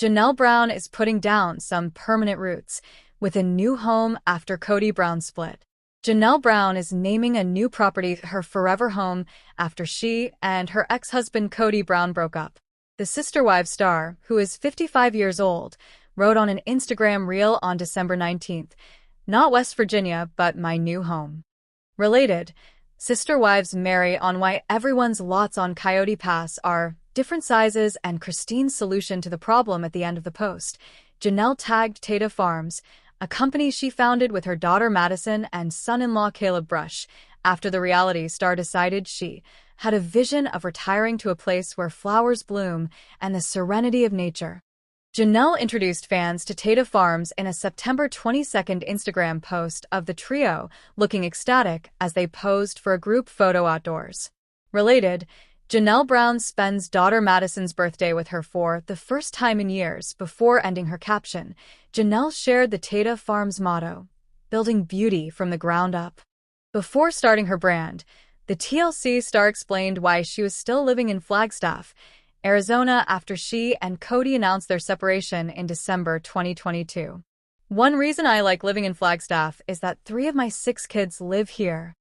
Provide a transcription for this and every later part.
Janelle Brown is putting down some permanent roots with a new home after Kody Brown split. Janelle Brown is naming a new property her forever home after she and her ex-husband Kody Brown broke up. The Sister Wives star, who is 55 years old, wrote on an Instagram reel on December 19th, "Not West Virginia, but my new home." Related, Sister Wives marry on why everyone's lots on Coyote Pass are different sizes and Christine's solution to the problem at the end of the post. Janelle tagged Tata Farms, a company she founded with her daughter Madison and son-in-law Caleb Brush, after the reality star decided she had a vision of retiring to a place where flowers bloom and the serenity of nature. Janelle introduced fans to Tata Farms in a September 22nd Instagram post of the trio looking ecstatic as they posed for a group photo outdoors. Related, Janelle Brown spends daughter Madison's birthday with her for the first time in years. Before ending her caption, Janelle shared the Tata Farms motto, "Building beauty from the ground up." Before starting her brand, the TLC star explained why she was still living in Flagstaff, Arizona after she and Kody announced their separation in December 2022. "One reason I like living in Flagstaff is that 3 of my 6 kids live here."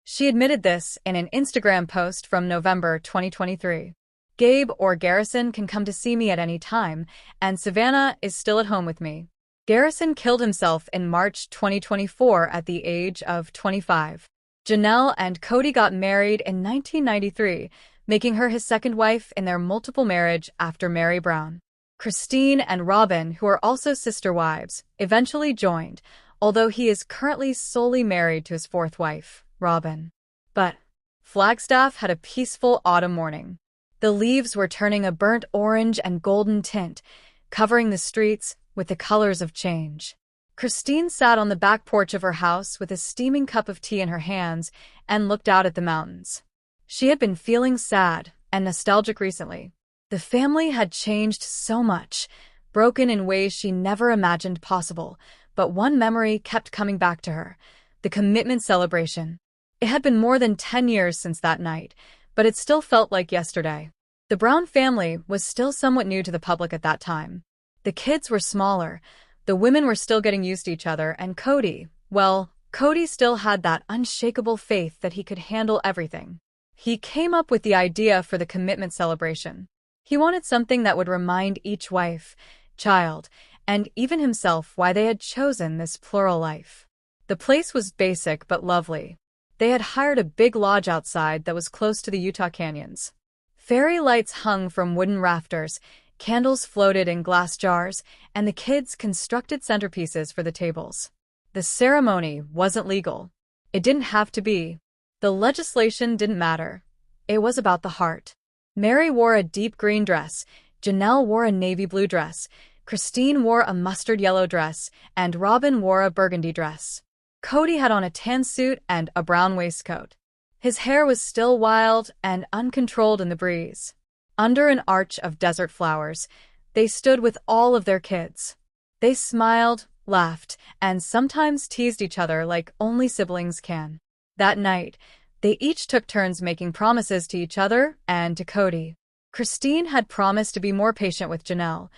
She admitted this in an Instagram post from November 2023. "Gabe or Garrison can come to see me at any time, and Savannah is still at home with me." Garrison killed himself in March 2024 at the age of 25. Janelle and Kody got married in 1993, making her his second wife in their multiple marriage after Mary Brown. Christine and Robin, who are also sister wives, eventually joined, although he is currently solely married to his 4th wife, Robin. But Flagstaff had a peaceful autumn morning. The leaves were turning a burnt orange and golden tint, covering the streets with the colors of change. Christine sat on the back porch of her house with a steaming cup of tea in her hands and looked out at the mountains. She had been feeling sad and nostalgic recently. The family had changed so much, broken in ways she never imagined possible, but one memory kept coming back to her: the commitment celebration. It had been more than 10 years since that night, but it still felt like yesterday. The Brown family was still somewhat new to the public at that time. The kids were smaller, the women were still getting used to each other, and Kody, well, Kody still had that unshakable faith that he could handle everything. He came up with the idea for the commitment celebration. He wanted something that would remind each wife, child, and even himself why they had chosen this plural life. The place was basic but lovely. They had hired a big lodge outside that was close to the Utah canyons. Fairy lights hung from wooden rafters, candles floated in glass jars, and the kids constructed centerpieces for the tables. The ceremony wasn't legal. It didn't have to be. The legislation didn't matter. It was about the heart. Mary wore a deep green dress, Janelle wore a navy blue dress, Christine wore a mustard yellow dress, and Robin wore a burgundy dress. Kody had on a tan suit and a brown waistcoat. His hair was still wild and uncontrolled in the breeze. Under an arch of desert flowers, they stood with all of their kids. They smiled, laughed, and sometimes teased each other like only siblings can. That night, they each took turns making promises to each other and to Kody. Christine had promised to be more patient with Janelle,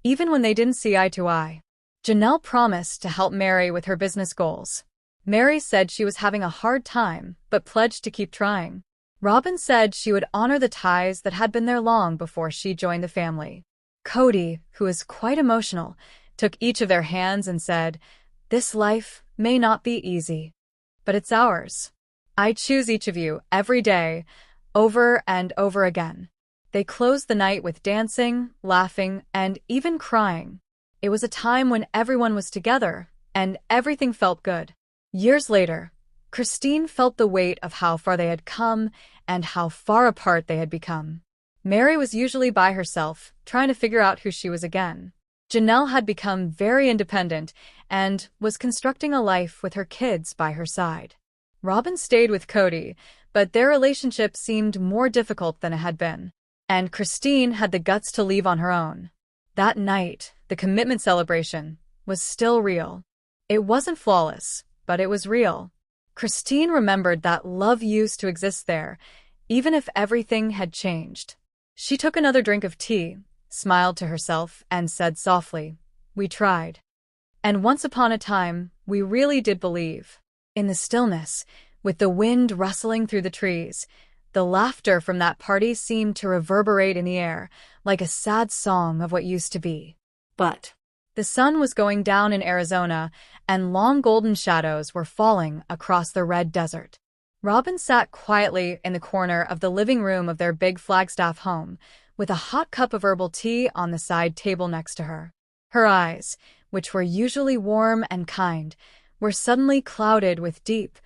even when they didn't see eye to eye. Janelle promised to help Mary with her business goals. Mary said she was having a hard time, but pledged to keep trying. Robin said she would honor the ties that had been there long before she joined the family. Kody, who is quite emotional, took each of their hands and said, "This life may not be easy, but it's ours. I choose each of you every day, over and over again." They closed the night with dancing, laughing, and even crying. It was a time when everyone was together, and everything felt good. Years later, Christine felt the weight of how far they had come and how far apart they had become. Mary was usually by herself, trying to figure out who she was again. Janelle had become very independent and was constructing a life with her kids by her side. Robin stayed with Kody, but their relationship seemed more difficult than it had been. And Christine had the guts to leave on her own. That night, the commitment celebration was still real. It wasn't flawless, but it was real. Christine remembered that love used to exist there, even if everything had changed. She took another drink of tea, smiled to herself, and said softly, "We tried. And once upon a time, we really did believe." In the stillness, with the wind rustling through the trees, the laughter from that party seemed to reverberate in the air, like a sad song of what used to be. But the sun was going down in Arizona, and long golden shadows were falling across the red desert. Robin sat quietly in the corner of the living room of their big Flagstaff home, with a hot cup of herbal tea on the side table next to her. Her eyes, which were usually warm and kind, were suddenly clouded with deep,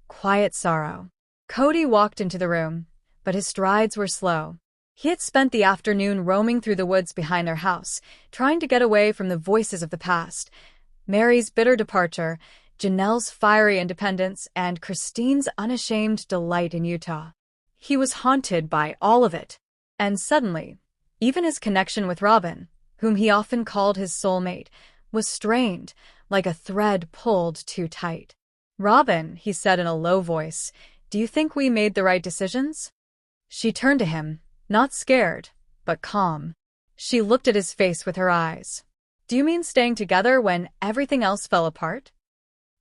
quiet sorrow. Kody walked into the room, but his strides were slow. He had spent the afternoon roaming through the woods behind their house, trying to get away from the voices of the past. Mary's bitter departure, Janelle's fiery independence, and Christine's unashamed delight in Utah. He was haunted by all of it. And suddenly, even his connection with Robin, whom he often called his soulmate, was strained, like a thread pulled too tight. "Robin," he said in a low voice, "do you think we made the right decisions?" She turned to him, not scared, but calm. She looked at his face with her eyes. "Do you mean staying together when everything else fell apart?"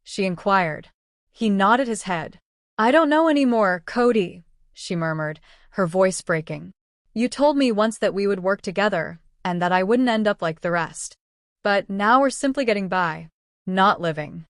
she inquired. He nodded his head. "I don't know anymore, Kody," she murmured, her voice breaking. "You told me once that we would work together, and that I wouldn't end up like the rest. But now we're simply getting by, not living."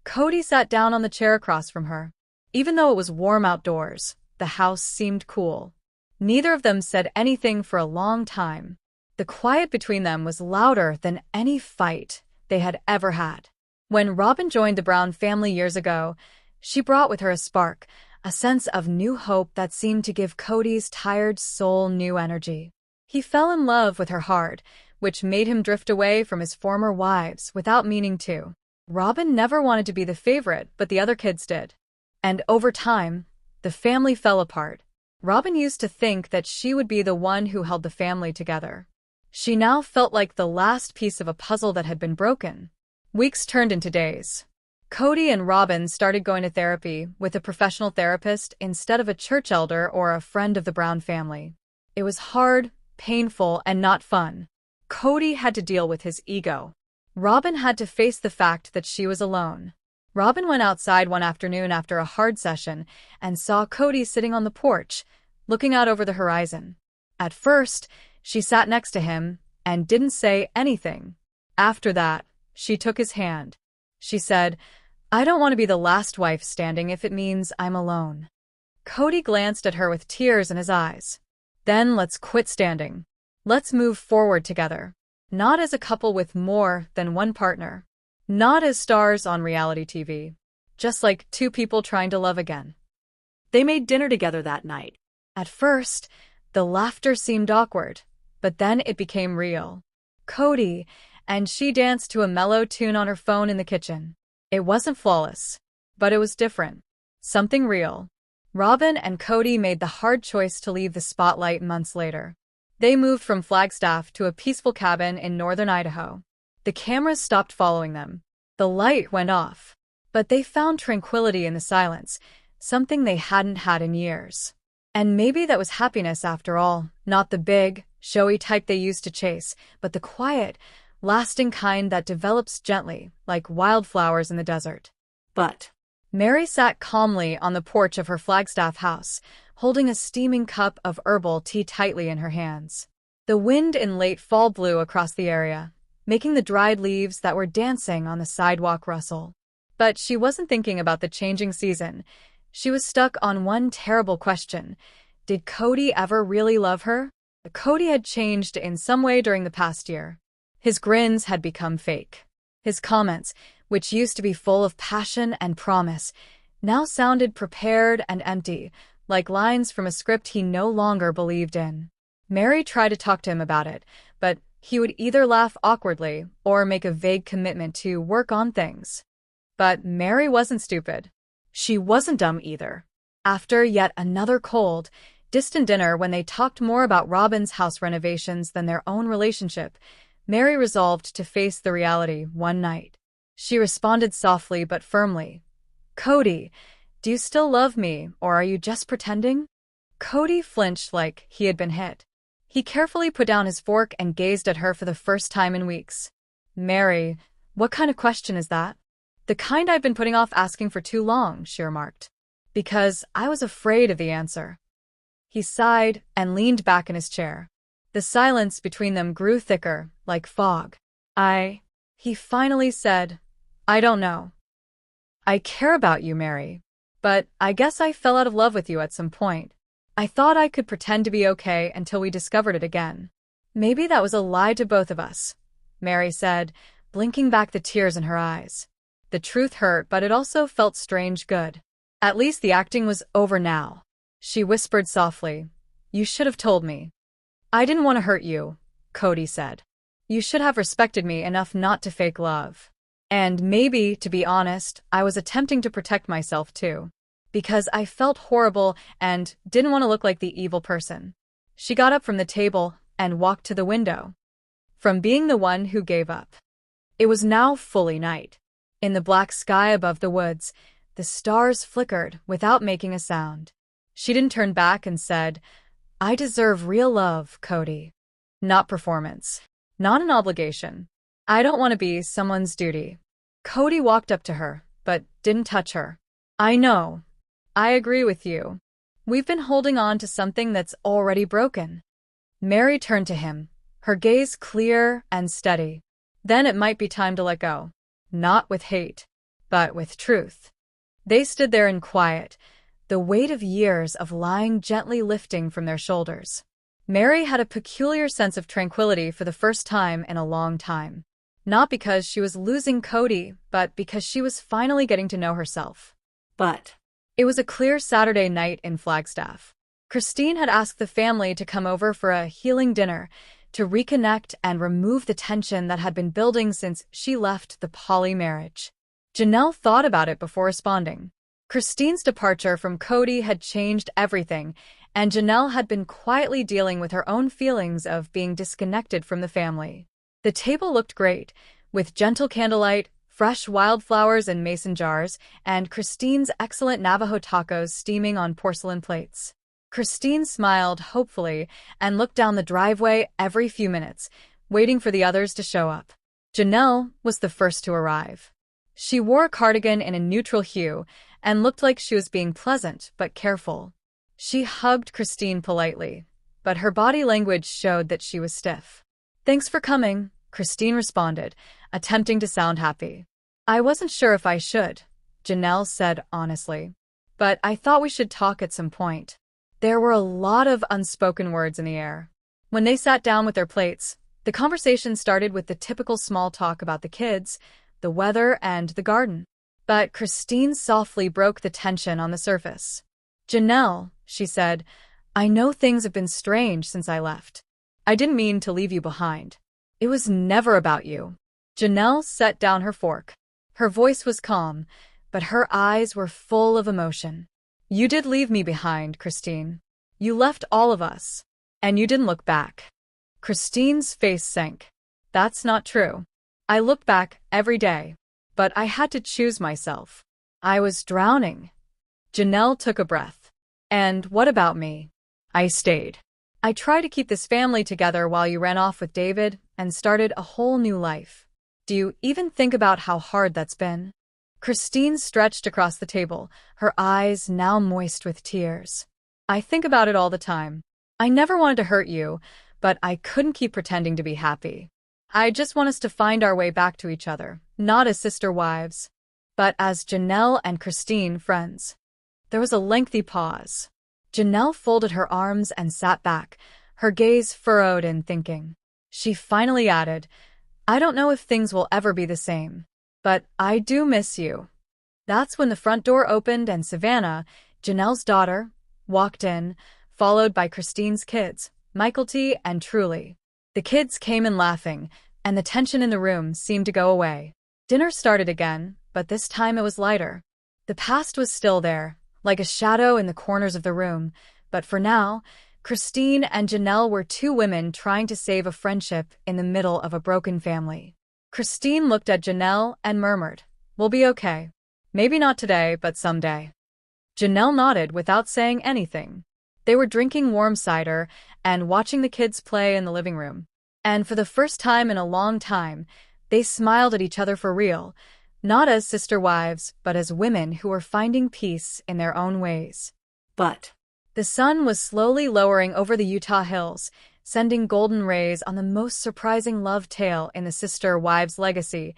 Kody sat down on the chair across from her. Even though it was warm outdoors, the house seemed cool. Neither of them said anything for a long time. The quiet between them was louder than any fight they had ever had. When Robin joined the Brown family years ago, she brought with her a spark, a sense of new hope that seemed to give Kody's tired soul new energy. He fell in love with her hard, which made him drift away from his former wives without meaning to. Robin never wanted to be the favorite, but the other kids did. And over time, the family fell apart. Robin used to think that she would be the one who held the family together. She now felt like the last piece of a puzzle that had been broken. Weeks turned into days. Kody and Robin started going to therapy with a professional therapist instead of a church elder or a friend of the Brown family. It was hard, painful, and not fun. Kody had to deal with his ego. Robin had to face the fact that she was alone. Robin went outside one afternoon after a hard session and saw Kody sitting on the porch, looking out over the horizon. At first, she sat next to him and didn't say anything. After that, she took his hand. She said, "I don't want to be the last wife standing if it means I'm alone." Kody glanced at her with tears in his eyes. "Then let's quit standing. Let's move forward together. Not as a couple with more than one partner. Not as stars on reality TV. Just like two people trying to love again." They made dinner together that night. At first, the laughter seemed awkward, but then it became real. Kody and she danced to a mellow tune on her phone in the kitchen. It wasn't flawless, but it was different. Something real. Robin and Kody made the hard choice to leave the spotlight months later. They moved from Flagstaff to a peaceful cabin in northern Idaho. The cameras stopped following them. The light went off. But they found tranquility in the silence, something they hadn't had in years. And maybe that was happiness after all, not the big, showy type they used to chase, but the quiet, lasting kind that develops gently, like wildflowers in the desert. But Mary sat calmly on the porch of her Flagstaff house, holding a steaming cup of herbal tea tightly in her hands. The wind in late fall blew across the area, making the dried leaves that were dancing on the sidewalk rustle. But she wasn't thinking about the changing season. She was stuck on one terrible question. Did Kody ever really love her? Kody had changed in some way during the past year. His grins had become fake. His comments, which used to be full of passion and promise, now sounded prepared and empty, like lines from a script he no longer believed in. Mary tried to talk to him about it, but he would either laugh awkwardly or make a vague commitment to work on things. But Mary wasn't stupid. She wasn't dumb either. After yet another cold, distant dinner when they talked more about Robin's house renovations than their own relationship, Mary resolved to face the reality one night. She responded softly but firmly. "Kody, do you still love me, or are you just pretending?" Kody flinched like he had been hit. He carefully put down his fork and gazed at her for the first time in weeks. "Mary, what kind of question is that?" "The kind I've been putting off asking for too long," she remarked. "Because I was afraid of the answer." He sighed and leaned back in his chair. The silence between them grew thicker, like fog. He finally said, "I don't know. I care about you, Mary. But I guess I fell out of love with you at some point. I thought I could pretend to be okay until we discovered it again. Maybe that was a lie to both of us," Mary said, blinking back the tears in her eyes. The truth hurt, but it also felt strange good. At least the acting was over now. She whispered softly, "You should have told me." "I didn't want to hurt you," Kody said. "You should have respected me enough not to fake love. And maybe, to be honest, I was attempting to protect myself too. Because I felt horrible and didn't want to look like the evil person." She got up from the table and walked to the window. From being the one who gave up. It was now fully night. In the black sky above the woods, the stars flickered without making a sound. She didn't turn back and said, "I deserve real love, Kody. Not performance. Not an obligation. I don't want to be someone's duty." Kody walked up to her, but didn't touch her. "I know. I agree with you. We've been holding on to something that's already broken." Mary turned to him, her gaze clear and steady. "Then it might be time to let go. Not with hate, but with truth." They stood there in quiet, the weight of years of lying gently lifting from their shoulders. Mary had a peculiar sense of tranquility for the first time in a long time. Not because she was losing Kody, but because she was finally getting to know herself. But it was a clear Saturday night in Flagstaff. Christine had asked the family to come over for a healing dinner to reconnect and remove the tension that had been building since she left the poly marriage. Janelle thought about it before responding. Christine's departure from Kody had changed everything, and Janelle had been quietly dealing with her own feelings of being disconnected from the family. The table looked great, with gentle candlelight, fresh wildflowers in mason jars, and Christine's excellent Navajo tacos steaming on porcelain plates. Christine smiled hopefully and looked down the driveway every few minutes, waiting for the others to show up. Janelle was the first to arrive. She wore a cardigan in a neutral hue and looked like she was being pleasant but careful. She hugged Christine politely, but her body language showed that she was stiff. "Thanks for coming," Christine responded, attempting to sound happy. "I wasn't sure if I should," Janelle said honestly. "But I thought we should talk at some point." There were a lot of unspoken words in the air. When they sat down with their plates, the conversation started with the typical small talk about the kids, the weather, and the garden. But Christine softly broke the tension on the surface. "Janelle," she said, "I know things have been strange since I left. I didn't mean to leave you behind. It was never about you." Janelle set down her fork. Her voice was calm, but her eyes were full of emotion. "You did leave me behind, Christine. You left all of us. And you didn't look back." Christine's face sank. "That's not true. I looked back every day. But I had to choose myself. I was drowning." Janelle took a breath. "And what about me? I stayed. I tried to keep this family together while you ran off with David and started a whole new life. Do you even think about how hard that's been?" Christine stretched across the table, her eyes now moist with tears. "I think about it all the time. I never wanted to hurt you, but I couldn't keep pretending to be happy. I just want us to find our way back to each other, not as sister wives, but as Janelle and Christine friends." There was a lengthy pause. Janelle folded her arms and sat back, her gaze furrowed in thinking. She finally added, "I don't know if things will ever be the same, but I do miss you." That's when the front door opened and Savannah, Janelle's daughter, walked in, followed by Christine's kids, Michaelty and Truly. The kids came in laughing, and the tension in the room seemed to go away. Dinner started again, but this time it was lighter. The past was still there, like a shadow in the corners of the room, but for now, Christine and Janelle were two women trying to save a friendship in the middle of a broken family. Christine looked at Janelle and murmured, "We'll be okay. Maybe not today, but someday." Janelle nodded without saying anything. They were drinking warm cider and watching the kids play in the living room. And for the first time in a long time, they smiled at each other for real, not as sister wives, but as women who were finding peace in their own ways. But the sun was slowly lowering over the Utah hills, sending golden rays on the most surprising love tale in the sister wives' legacy,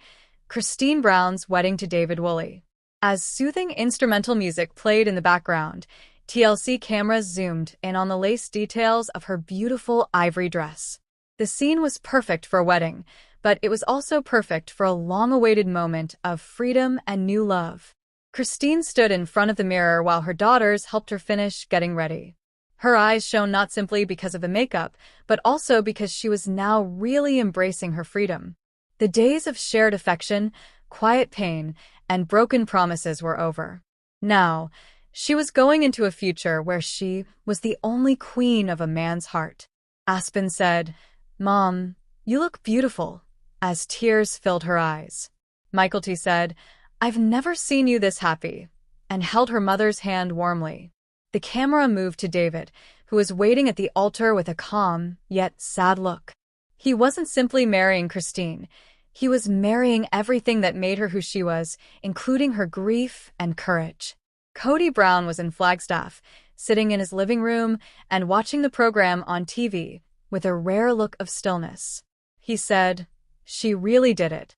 Christine Brown's wedding to David Woolley. As soothing instrumental music played in the background, TLC cameras zoomed in on the lace details of her beautiful ivory dress. The scene was perfect for a wedding, but it was also perfect for a long-awaited moment of freedom and new love. Christine stood in front of the mirror while her daughters helped her finish getting ready. Her eyes shone not simply because of the makeup, but also because she was now really embracing her freedom. The days of shared affection, quiet pain, and broken promises were over. Now, she was going into a future where she was the only queen of a man's heart. Aspen said, "Mom, you look beautiful," as tears filled her eyes. Michael T. said, "I've never seen you this happy," and held her mother's hand warmly. The camera moved to David, who was waiting at the altar with a calm, yet sad look. He wasn't simply marrying Christine. He was marrying everything that made her who she was, including her grief and courage. Kody Brown was in Flagstaff, sitting in his living room and watching the program on TV with a rare look of stillness. He said, "She really did it.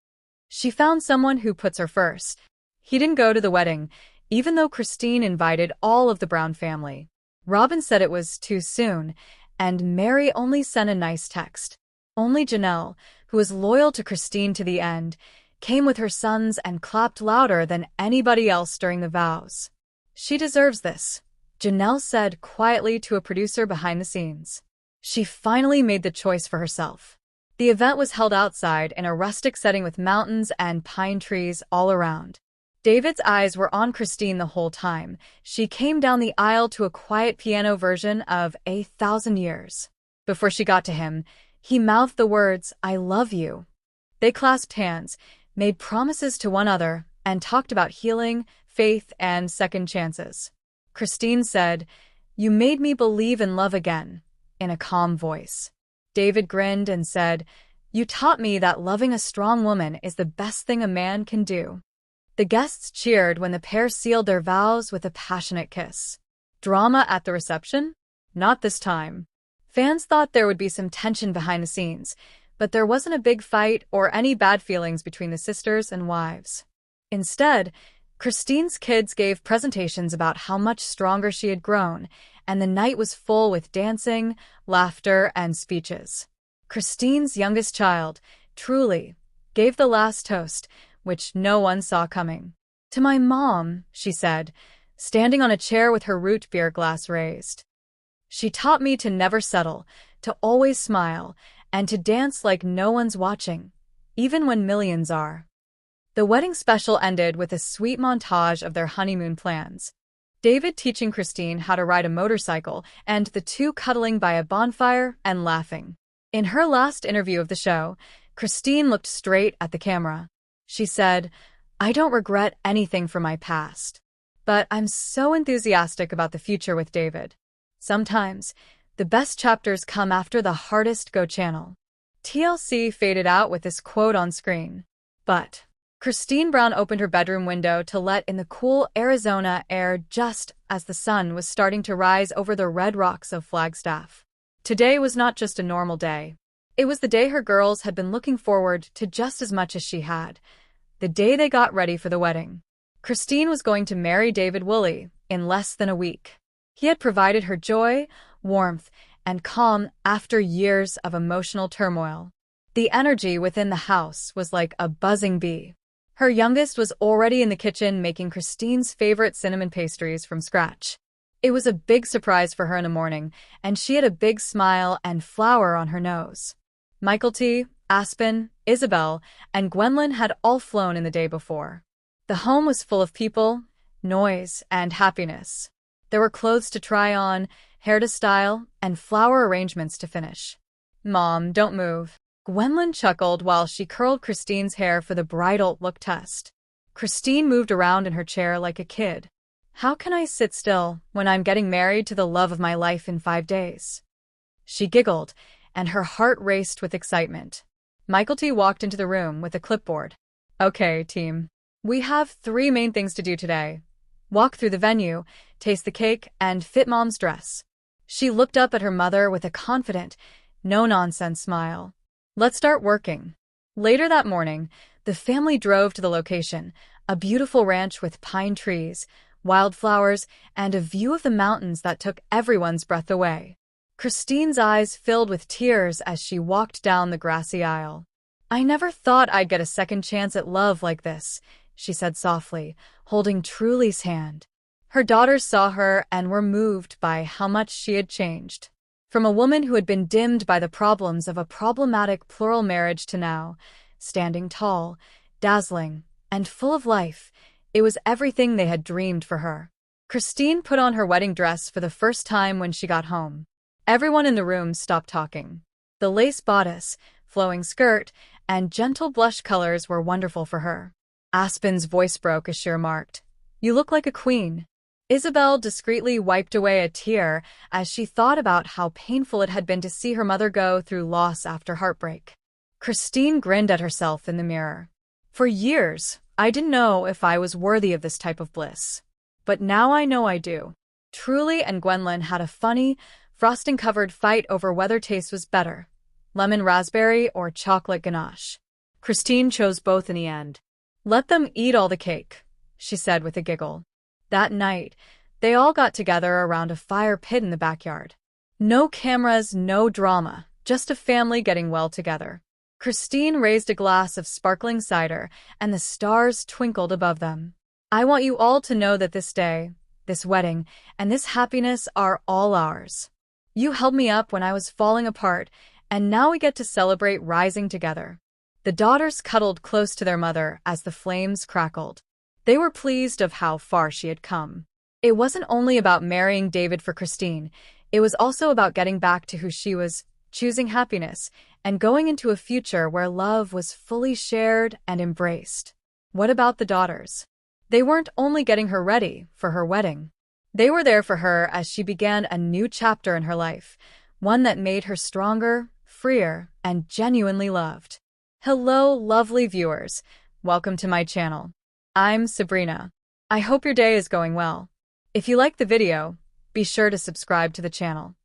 She found someone who puts her first." He didn't go to the wedding, even though Christine invited all of the Brown family. Robin said it was too soon, and Mary only sent a nice text. Only Janelle, who was loyal to Christine to the end, came with her sons and clapped louder than anybody else during the vows. "She deserves this," Janelle said quietly to a producer behind the scenes. She finally made the choice for herself. The event was held outside in a rustic setting with mountains and pine trees all around. David's eyes were on Christine the whole time. She came down the aisle to a quiet piano version of A Thousand Years. Before she got to him, he mouthed the words, "I love you." They clasped hands, made promises to one another, and talked about healing, faith, and second chances. Christine said, "You made me believe in love again," in a calm voice. David grinned and said, "You taught me that loving a strong woman is the best thing a man can do." The guests cheered when the pair sealed their vows with a passionate kiss. Drama at the reception? Not this time. Fans thought there would be some tension behind the scenes, but there wasn't a big fight or any bad feelings between the sisters and wives. Instead, Christine's kids gave presentations about how much stronger she had grown, and the night was full with dancing, laughter, and speeches. Christine's youngest child, Truly, gave the last toast, which no one saw coming. "To my mom," she said, standing on a chair with her root beer glass raised. "She taught me to never settle, to always smile, and to dance like no one's watching, even when millions are." The wedding special ended with a sweet montage of their honeymoon plans. David teaching Christine how to ride a motorcycle, and the two cuddling by a bonfire and laughing. In her last interview of the show, Christine looked straight at the camera. She said, "I don't regret anything from my past, but I'm so enthusiastic about the future with David. Sometimes, the best chapters come after the hardest go channel." TLC faded out with this quote on screen. But Christine Brown opened her bedroom window to let in the cool Arizona air just as the sun was starting to rise over the red rocks of Flagstaff. Today was not just a normal day. It was the day her girls had been looking forward to just as much as she had. The day they got ready for the wedding. Christine was going to marry David Woolley in less than a week. He had provided her joy, warmth, and calm after years of emotional turmoil. The energy within the house was like a buzzing bee. Her youngest was already in the kitchen making Christine's favorite cinnamon pastries from scratch. It was a big surprise for her in the morning, and she had a big smile and flower on her nose. Michael T., Aspen, Isabel, and Gwendolyn had all flown in the day before. The home was full of people, noise, and happiness. There were clothes to try on, hair to style, and flower arrangements to finish. "Mom, don't move." Gwendolyn chuckled while she curled Christine's hair for the bridal look test. Christine moved around in her chair like a kid. How can I sit still when I'm getting married to the love of my life in 5 days? She giggled, and her heart raced with excitement. Michael T. walked into the room with a clipboard. Okay, team. We have 3 main things to do today. Walk through the venue, taste the cake, and fit Mom's dress. She looked up at her mother with a confident, no-nonsense smile. Let's start working. Later that morning, the family drove to the location, a beautiful ranch with pine trees, wildflowers, and a view of the mountains that took everyone's breath away. Christine's eyes filled with tears as she walked down the grassy aisle. I never thought I'd get a second chance at love like this, she said softly, holding Truly's hand. Her daughters saw her and were moved by how much she had changed. From a woman who had been dimmed by the problems of a problematic plural marriage to now, standing tall, dazzling, and full of life, it was everything they had dreamed for her. Christine put on her wedding dress for the first time when she got home. Everyone in the room stopped talking. The lace bodice, flowing skirt, and gentle blush colors were wonderful for her. Aspen's voice broke as she remarked, "You look like a queen." Isabel discreetly wiped away a tear as she thought about how painful it had been to see her mother go through loss after heartbreak. Christine grinned at herself in the mirror. For years, I didn't know if I was worthy of this type of bliss. But now I know I do. Truly and Gwendolyn had a funny, frosting-covered fight over whether taste was better, lemon raspberry or chocolate ganache. Christine chose both in the end. Let them eat all the cake, she said with a giggle. That night, they all got together around a fire pit in the backyard. No cameras, no drama, just a family getting well together. Christine raised a glass of sparkling cider, and the stars twinkled above them. I want you all to know that this day, this wedding, and this happiness are all ours. You held me up when I was falling apart, and now we get to celebrate rising together. The daughters cuddled close to their mother as the flames crackled. They were pleased of how far she had come. It wasn't only about marrying David for Christine, it was also about getting back to who she was, choosing happiness, and going into a future where love was fully shared and embraced. What about the daughters? They weren't only getting her ready for her wedding. They were there for her as she began a new chapter in her life, one that made her stronger, freer, and genuinely loved. Hello, lovely viewers. Welcome to my channel. I'm Sabrina. I hope your day is going well. If you liked the video, be sure to subscribe to the channel.